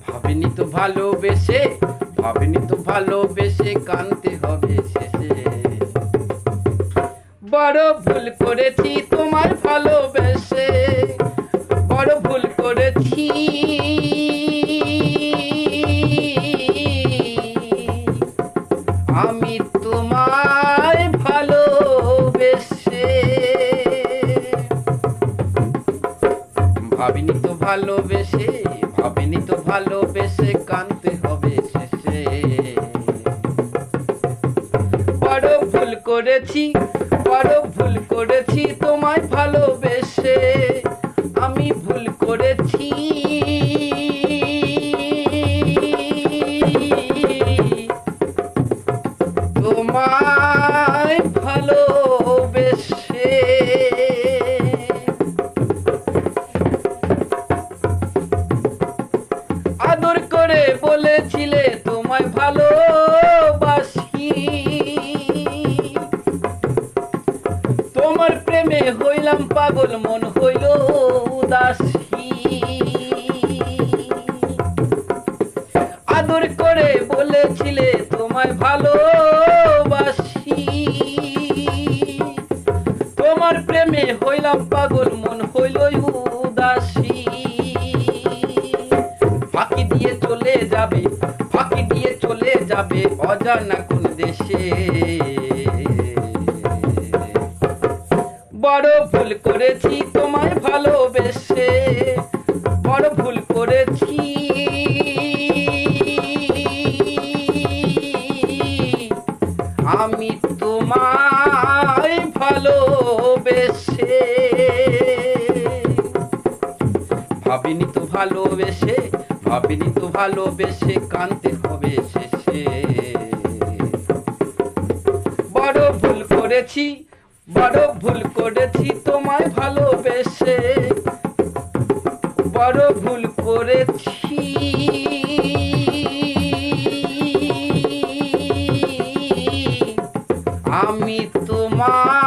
ভাবিনি তো ভালোবেসে, ভাবিনি তো ভালোবেসে কানতে হবে শেষে। বড় ভুল করেছি তোমায় ভালোবেসে, বড় ভুল করেছি। আমি তোমায় ভালোবেসে, ভাবিনি তো ভালোবেসে, ভাবিনি তো ভালোবেসে কানতে হবে শেষে। বড় ভুল করেছি, বড় ভুল করেছি তোমায় ভালোবেসে, আমি ভুল করেছি। তোমায় ভালোবেসে। আদর করে বলেছিলে তোমায় ভালোবাসি, তোমার প্রেমে হইলাম পাগল, মন হইল উদাসী। আদর করে বলেছিলে তোমায় ভালোবাসি, তোমার প্রেমে হইলাম পাগল, মন হইল উদাসী। ফাঁকি দিয়ে চলে যাবে, ফাঁকি দিয়ে চলে যাবে অজানা কোন দেশে। বড় ভুল করেছি তোমায় ভালোবেসে, বড় ভুল করেছি। আমি তোমায় ভালোবেসে, ভাবিনি তো ভালোবেসে, ভাবিনি তো ভালোবেসে কানতে হবে শেষে। বড় ভুল করেছি, বড় ভুল করেছি তোমায় ভালোবেসে, বড় ভুল করেছি। আমি তোমায়